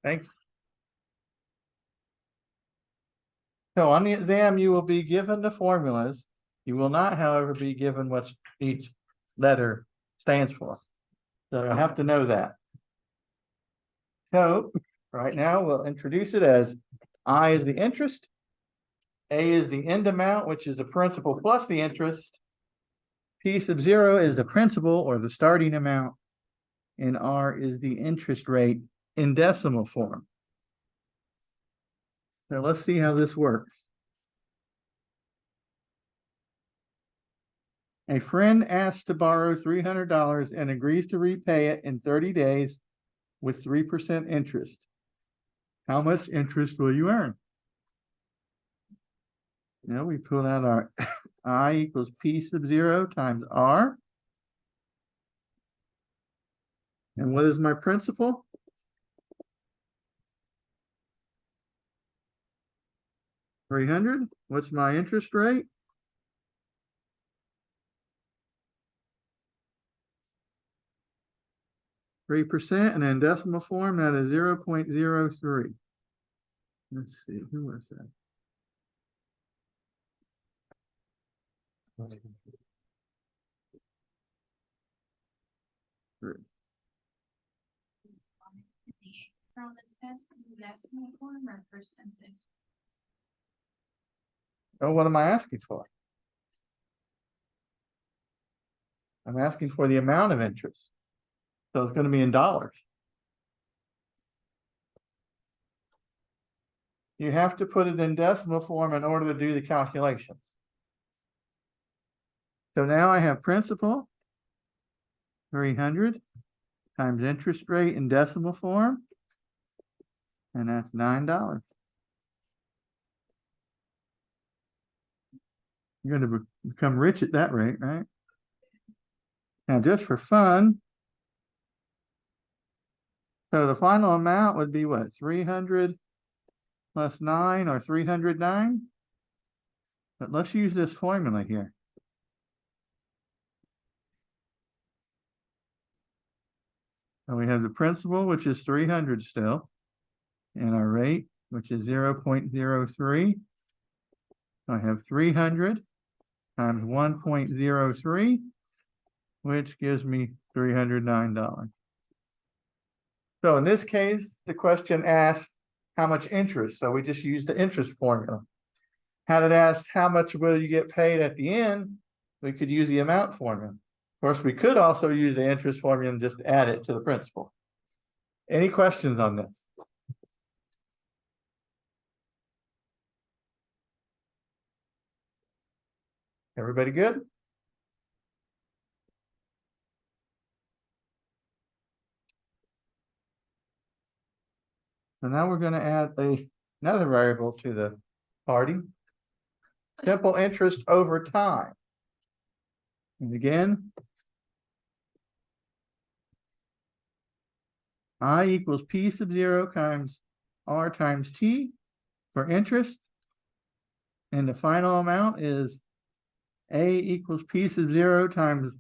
Thank you. So on the exam, you will be given the formulas. You will not, however, be given what each letter stands for. So you'll have to know that. So right now we'll introduce it as I is the interest, A is the end amount, which is the principal plus the interest. P sub 0 is the principal or the starting amount, and R is the interest rate in decimal form. So let's see how this works. A friend asks to borrow $300 and agrees to repay it in 30 days with 3% interest. How much interest will you earn? Now we pull out our I equals P sub 0 times R. And what is my principal? $300. What's my interest rate? %, and in decimal form, that is 0.03. Let's see, who was that? From the test in decimal form or percentage? Oh, what am I asking for? I'm asking for the amount of interest. So it's going to be in dollars. You have to put it in decimal form in order to do the calculation. So now I have principal, 300 times interest rate in decimal form, and that's $9. You're going to become rich at that rate, right? Now, just for fun, so the final amount would be what? 300 plus 9 or 309? But let's use this formula here. And we have the principal, which is 300 still, and our rate, which is 0.03. So I have 300 times 1.03, which gives me $309. So in this case, the question asks how much interest. So we just use the interest formula. Had it asked how much will you get paid at the end, we could use the amount formula. Of course, we could also use the interest formula and just add it to the principal. Any questions on this? Everybody good? So now we're going to add another variable to the party. Simple interest over time. And again, I equals P sub 0 times R times T for interest. And the final amount is A equals P sub 0 times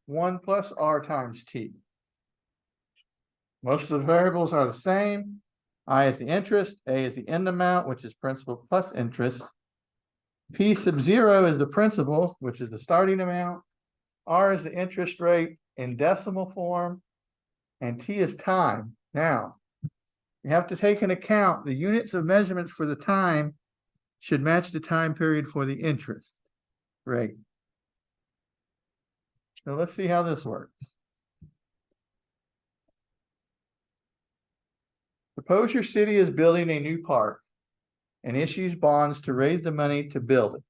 1 plus R times T. Most of the variables are the same. I is the interest, A is the end amount, which is principal plus interest. P sub 0 is the principal, which is the starting amount. R is the interest rate in decimal form, and T is time. Now, you have to take into account the units of measurements for the time should match the time period for the interest rate. So let's see how this works. Suppose your city is building a new park and issues bonds to raise the money to build it.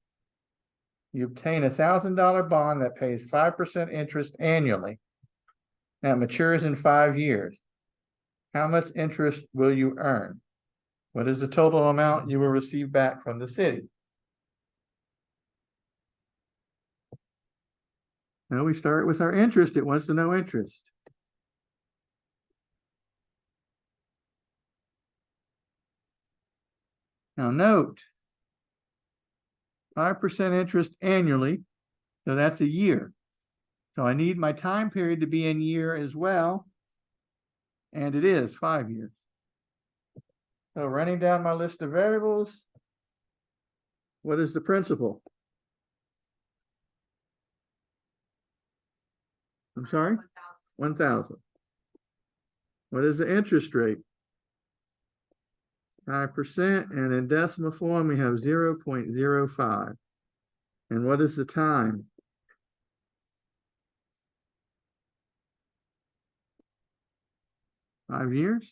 You obtain a $1,000 bond that pays 5% interest annually. That matures in 5 years. How much interest will you earn? What is the total amount you will receive back from the city? Now we start with our interest. It wants to know interest. Now note, 5% interest annually, so that's a year. So I need my time period to be in year as well, and it is 5 years. So running down my list of variables, what is the principal? I'm sorry, 1,000. What is the interest rate? 5%, and in decimal form, we have 0.05. And what is the time? Five years.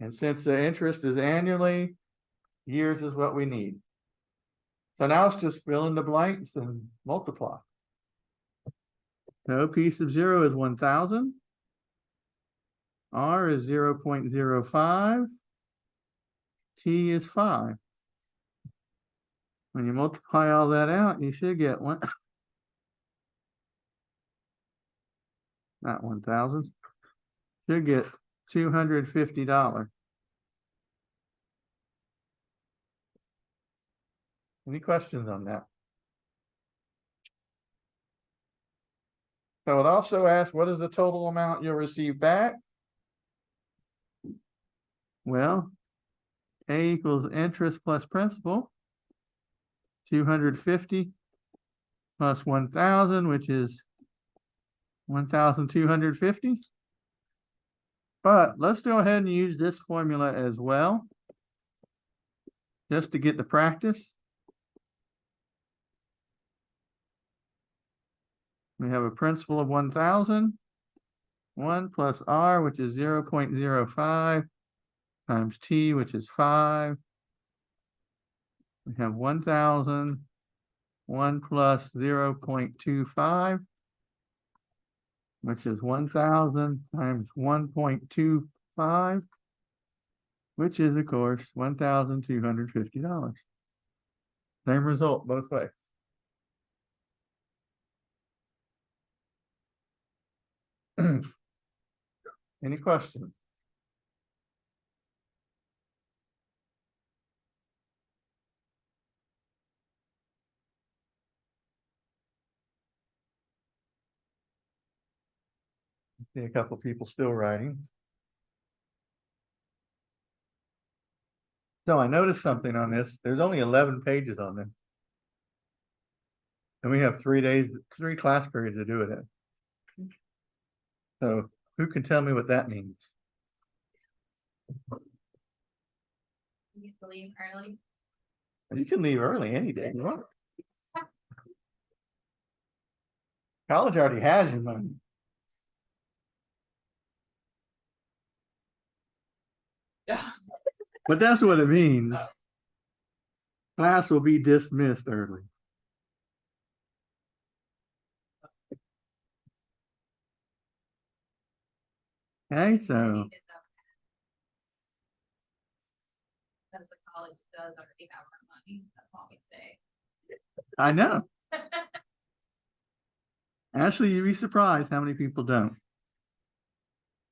And since the interest is annually, years is what we need. So now it's just fill in the blanks and multiply. So P sub 0 is 1,000. R is 0.05. T is 5. When you multiply all that out, you should get one. Not 1,000. Should get $250. Any questions on that? So it also asks, what is the total amount you'll receive back? Well, A equals interest plus principal, 250 plus 1,000, which is 1,250. But let's go ahead and use this formula as well, just to get the practice. We have a principal of 1,000, 1 plus R, which is 0.05, times T, which is 5. We have 1,000, 1 plus 0.25, which is 1,000 times 1.25, which is, of course, $1,250. Same result both ways. Any questions? See a couple people still writing. So I noticed something on this. There's only 11 pages on this. And we have 3 days, 3 class periods to do it in. So who can tell me what that means? You get to leave early. You can leave early any day you want. College already has your money. But that's what it means. Class will be dismissed early. Okay, so Because the college does already have our money, that's why we stay. I know. Actually, you'd be surprised how many people don't.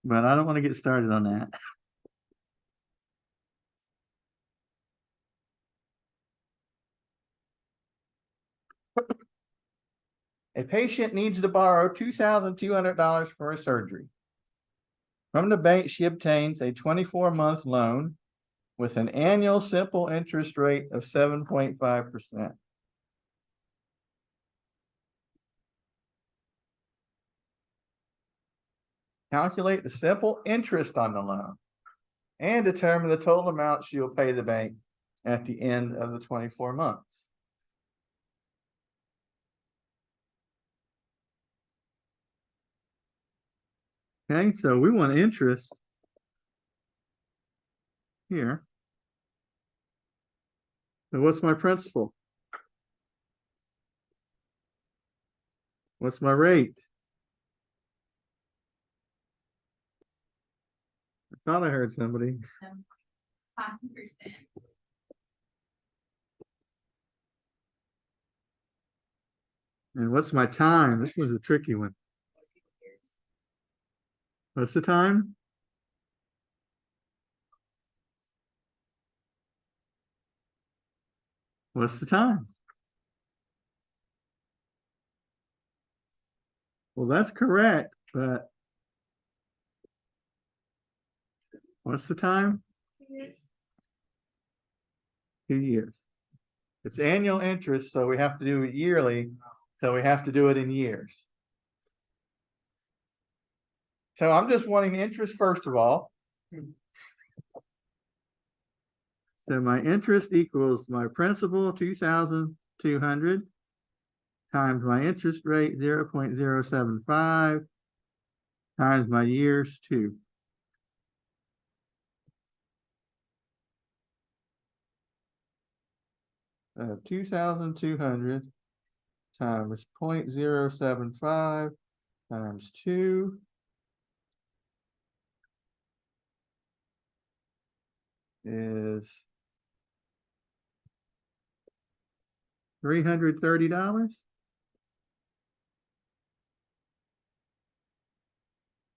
But I don't want to get started on that. A patient needs to borrow $2,200 for a surgery. From the bank, she obtains a 24-month loan with an annual simple interest rate of 7.5%. Calculate the simple interest on the loan and determine the total amount she will pay the bank at the end of the 24 months. Okay, so we want interest here. So what's my principal? What's my rate? I thought I heard somebody. 5%. And what's my time? This was a tricky one. What's the time? What's the time? Well, that's correct, but What's the time? 2 years. 2 years. It's annual interest, so we have to do it yearly, so we have to do it in years. So I'm just wanting interest first of all. So my interest equals my principal, 2,200, times my interest rate, 0.075, times my years, 2. Uh, 2,200 times 0.075 times 2 is $330.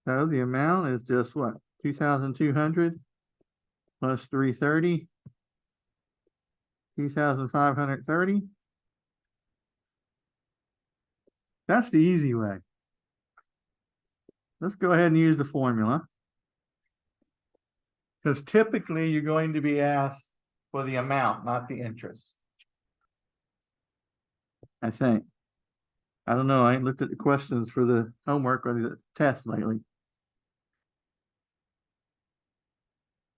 So the amount is just what? 2,200 plus 330, 2,530. That's the easy way. Let's go ahead and use the formula. Because typically you're going to be asked for the amount, not the interest. I think. I don't know. I ain't looked at the questions for the homework or the test lately.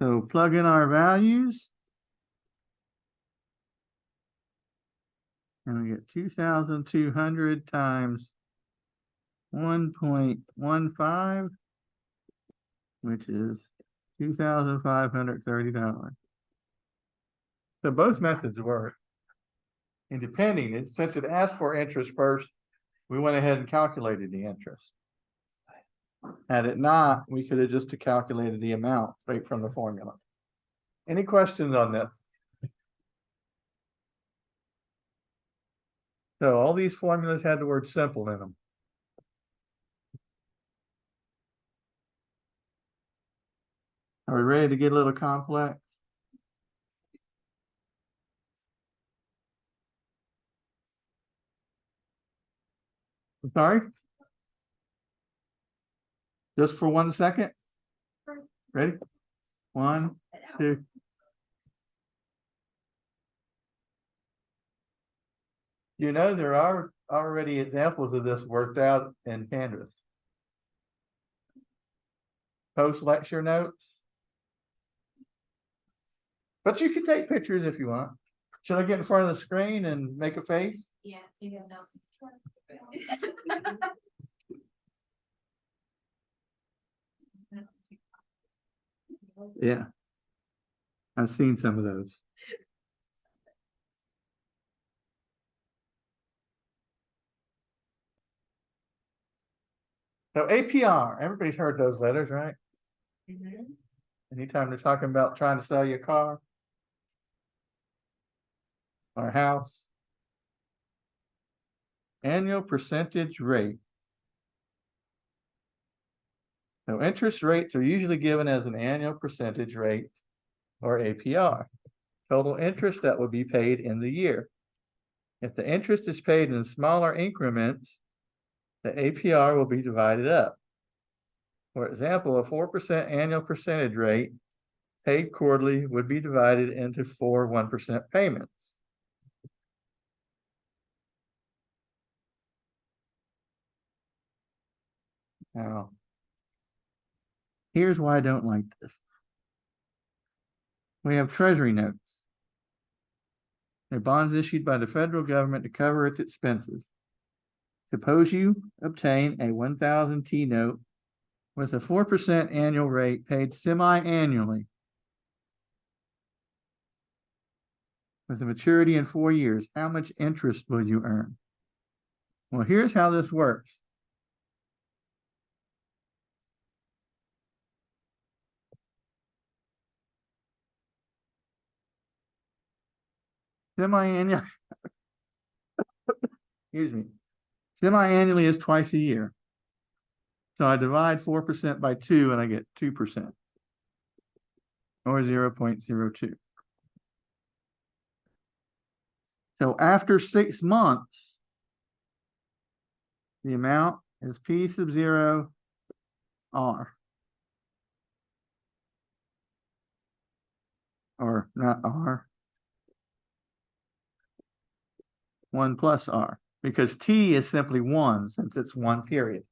So plug in our values. And we get 2,200 times 1.15, which is $2,530. So both methods work. And depending, since it asked for interest first, we went ahead and calculated the interest. Had it not, we could have just calculated the amount right from the formula. Any questions on this? So all these formulas had the word simple in them. Are we ready to get a little complex? I'm sorry? Just for 1 second? Ready? 1, 2. You know, there are already examples of this worked out in Canvas. Post-lecture notes. But you can take pictures if you want. Should I get in front of the screen and make a face? Yeah, take a selfie. Yeah. I've seen some of those. So APR, everybody's heard those letters, right? Anytime they're talking about trying to sell you a car or a house. Annual percentage rate. So interest rates are usually given as an annual percentage rate or APR. Total interest that will be paid in the year. If the interest is paid in smaller increments, the APR will be divided up. For example, a 4% annual percentage rate paid quarterly would be divided into 4 1% payments. Now, here's why I don't like this. We have treasury notes. They're bonds issued by the federal government to cover its expenses. Suppose you obtain a 1,000 T note with a 4% annual rate paid semi-annually with a maturity in 4 years. How much interest will you earn? Well, here's how this works. Semi-annual, excuse me. Semi-annually is twice a year. So I divide 4% by 2 and I get 2%. Or 0.02. So after 6 months, the amount is P sub 0 R. or not R. 1 plus R, because T is simply 1 since it's 1 period.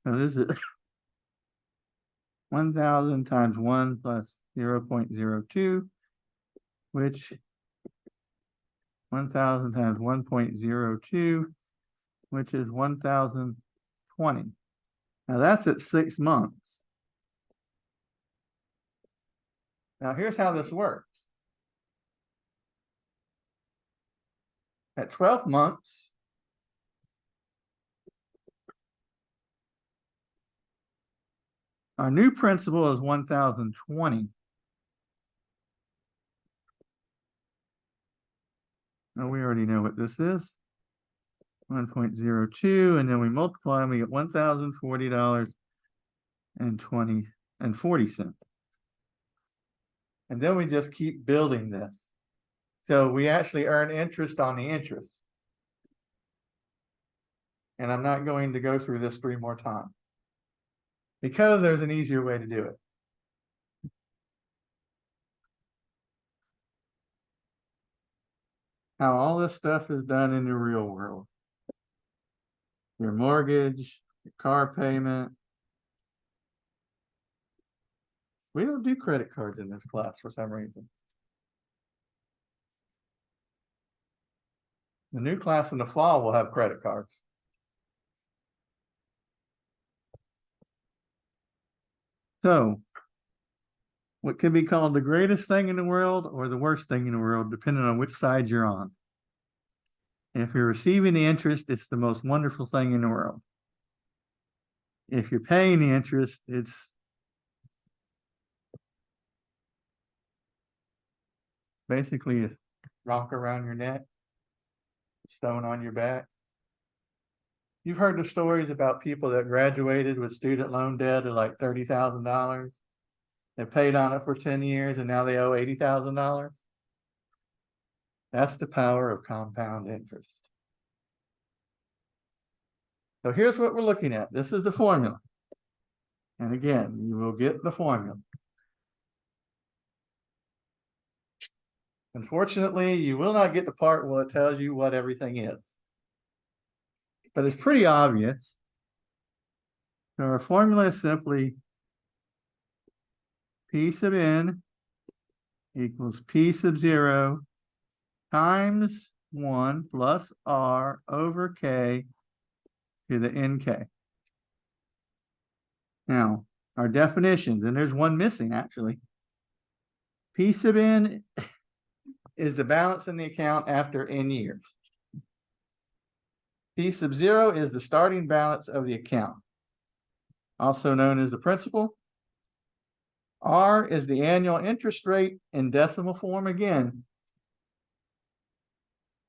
So this is 1,000 times 1 plus 0.02, which 1,000 times 1.02, which is 1,020. Now that's at 6 months. Now here's how this works. At 12 months, our new principal is 1,020. Now we already know what this is. 1.02, and then we multiply and we get $1,040.40. And then we just keep building this. So we actually earn interest on the interest. And I'm not going to go through this 3 more times, because there's an easier way to do it. How all this stuff is done in the real world. Your mortgage, your car payment. We don't do credit cards in this class for some reason. The new class in the fall will have credit cards. So, what could be called the greatest thing in the world or the worst thing in the world, depending on which side you're on. If you're receiving the interest, it's the most wonderful thing in the world. If you're paying the interest, it's basically a rock around your neck, stone on your back. You've heard the stories about people that graduated with student loan debt of like $30,000. They paid on it for 10 years and now they owe $80,000. That's the power of compound interest. So here's what we're looking at. This is the formula. And again, you will get the formula. Unfortunately, you will not get the part where it tells you what everything is. But it's pretty obvious. So our formula is simply P sub n equals P sub 0 times 1 plus R over K to the NK. Now, our definitions, and there's one missing actually. P sub n is the balance in the account after n years. P sub 0 is the starting balance of the account, also known as the principal. R is the annual interest rate in decimal form again.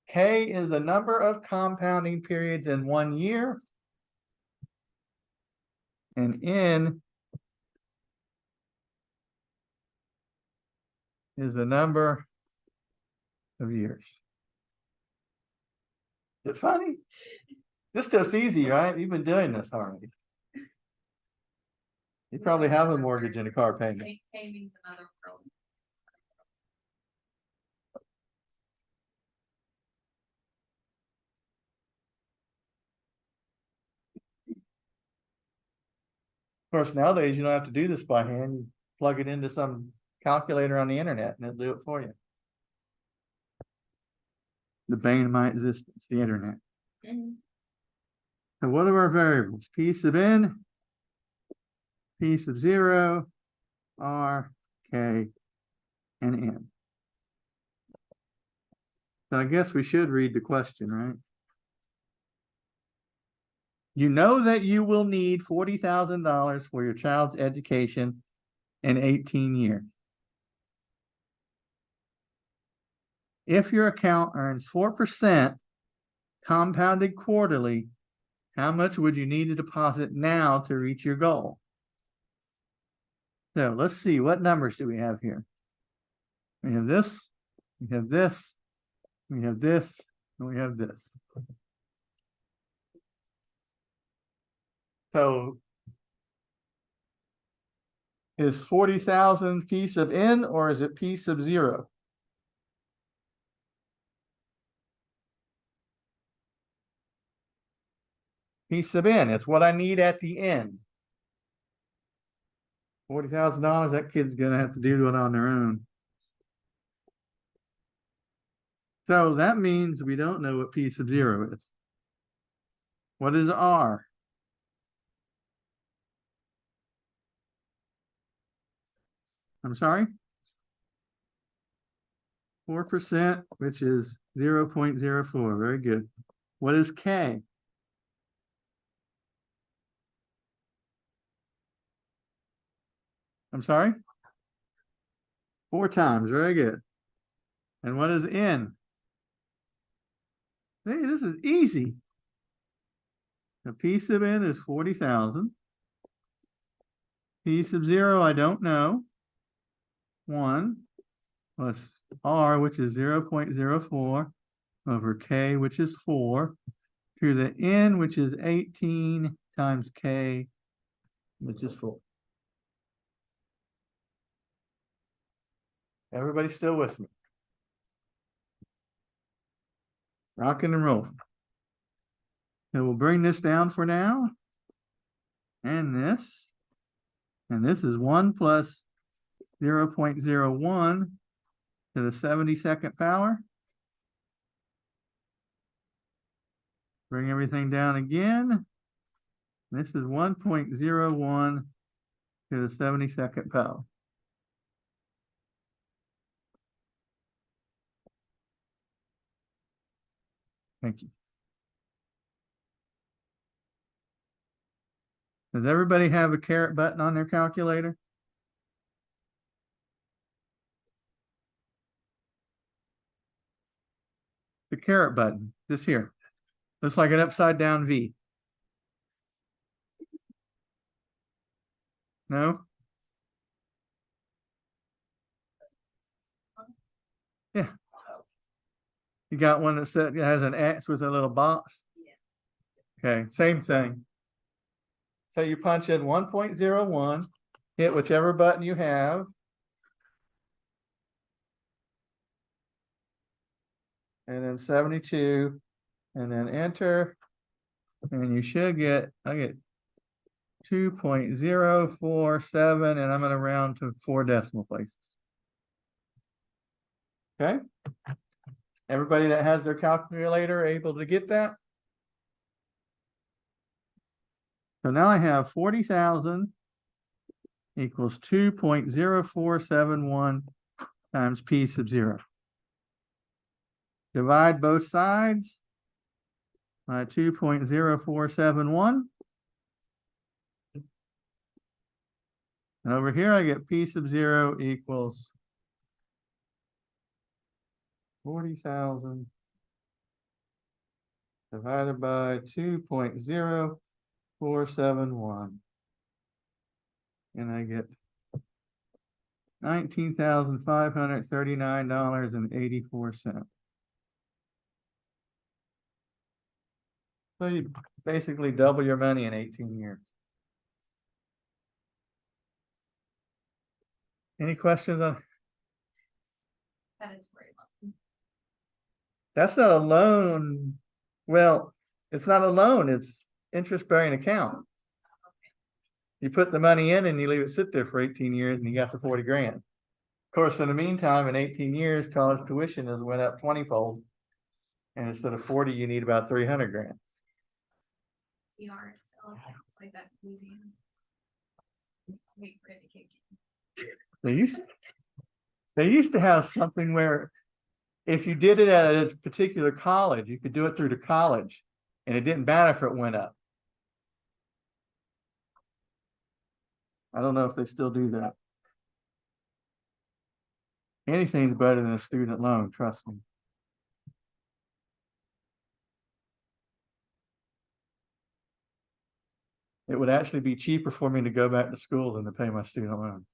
K is the number of compounding periods in 1 year. And N is the number of years. Is it funny? This stuff's easy, right? You've been doing this already. You probably have a mortgage and a car payment. Payment's another world. Of course, nowadays you don't have to do this by hand. You plug it into some calculator on the internet and it'll do it for you. The bane of my existence, the internet. Mm-hmm. So what are our variables? P sub n, P sub 0, R, K, and N. So I guess we should read the question, right? You know that you will need $40,000 for your child's education in 18 years. If your account earns 4% compounded quarterly, how much would you need to deposit now to reach your goal? So let's see, what numbers do we have here? We have this, we have this, we have this, and we have this. So Is 40,000 P sub n or is it P sub 0? P sub n, it's what I need at the end. $40,000, that kid's gonna have to do it on their own. So that means we don't know what P sub 0 is. What is R? I'm sorry? 4%, which is 0.04. Very good. What is K? I'm sorry? 4 times. Very good. And what is N? Hey, this is easy. A P sub n is 40,000. P sub 0, I don't know. 1 plus R, which is 0.04, over K, which is 4, to the N, which is 18 times K, which is 4. Everybody still with me? Rocking and rolling. And we'll bring this down for now. And this. And this is 1 plus 0.01 to the 72nd power. Bring everything down again. This is 1.01 to the 72nd power. Thank you. Does everybody have a caret button on their calculator? The caret button, this here. Looks like an upside down V. No? Yeah. You got one that said it has an X with a little box? Okay, same thing. So you punch in 1.01, hit whichever button you have. And then 72, and then enter. And you should get, I get 2.047, and I'm gonna round to 4 decimal places. Okay? Everybody that has their calculator able to get that? So now I have 40,000 equals 2.0471 times P sub 0. Divide both sides by 2.0471. And over here I get P sub 0 equals 40,000 divided by 2.0471. And I get $19,539.84. So you basically double your money in 18 years. Any questions on? That is very low. That's not a loan. Well, it's not a loan, it's interest-bearing account. You put the money in and you leave it sit there for 18 years and you got the 40 grand. Of course, in the meantime, in 18 years, college tuition has went up 20-fold. And instead of 40, you need about 300 grand. CR is still accounts like that in Louisiana. Wait for it to kick in. They used to have something where if you did it at a particular college, you could do it through the college and it didn't matter if it went up. I don't know if they still do that. Anything's better than a student loan, trust me. It would actually be cheaper for me to go back to school than to pay my student loan.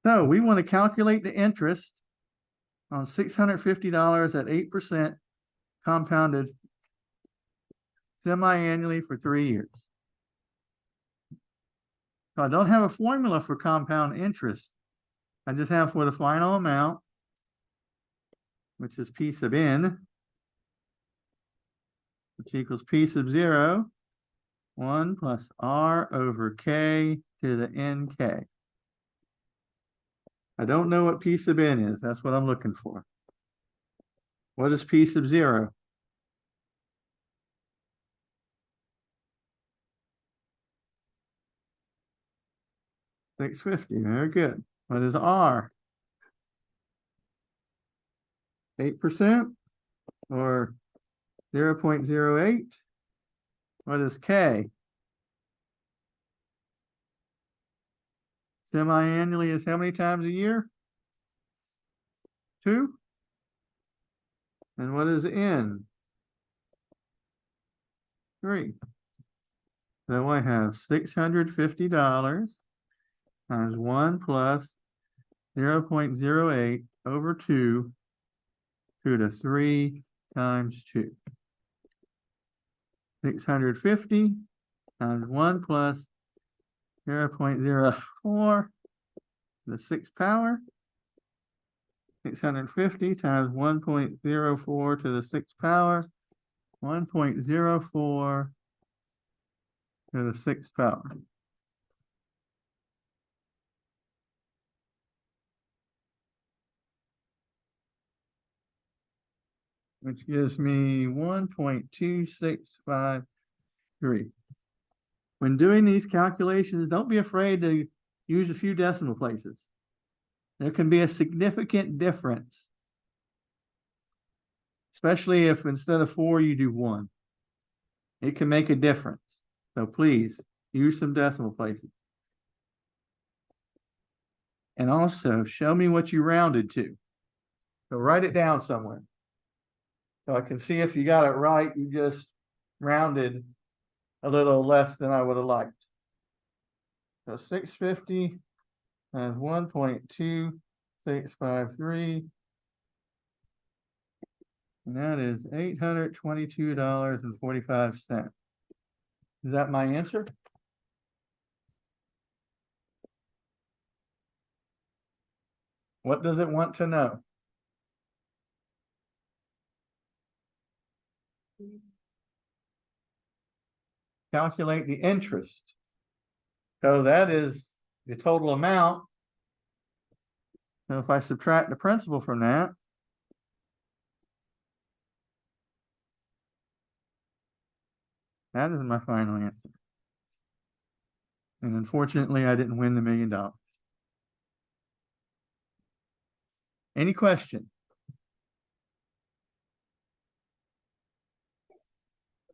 So we want to calculate the interest on $650 at 8% compounded semi-annually for 3 years. So I don't have a formula for compound interest. I just have for the final amount, which is P sub n, which equals P sub 0, 1 plus R over K to the NK. I don't know what P sub n is. That's what I'm looking for. What is P sub 0? $6.50. Very good. What is R? 8% or 0.08? What is K? Semi-annually is how many times a year? 2? And what is N? 3. So I have $650 times 1 plus 0.08 over 2 to the 3 times 2. 650 times 1 plus 0.04 to the 6th power. 650 times 1.04 to the 6th power. 1.04 to the 6th power. Which gives me 1.2653. When doing these calculations, don't be afraid to use a few decimal places. There can be a significant difference, especially if instead of 4, you do 1. It can make a difference. So please use some decimal places. And also show me what you rounded to. So write it down somewhere. So I can see if you got it right, you just rounded a little less than I would have liked. So 650 times 1.2653. And that is $822.45. Is that my answer? What does it want to know? Calculate the interest. So that is the total amount. So if I subtract the principal from that, that is my final answer. And unfortunately, I didn't win the $1 million. Any question?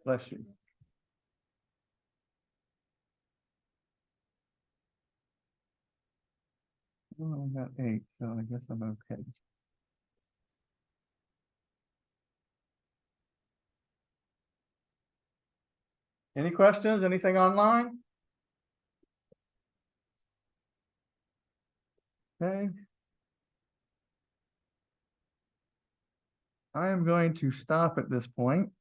Bless you. Well, I got 8, so I guess I'm okay. Any questions? Anything online? Okay. I am going to stop at this point.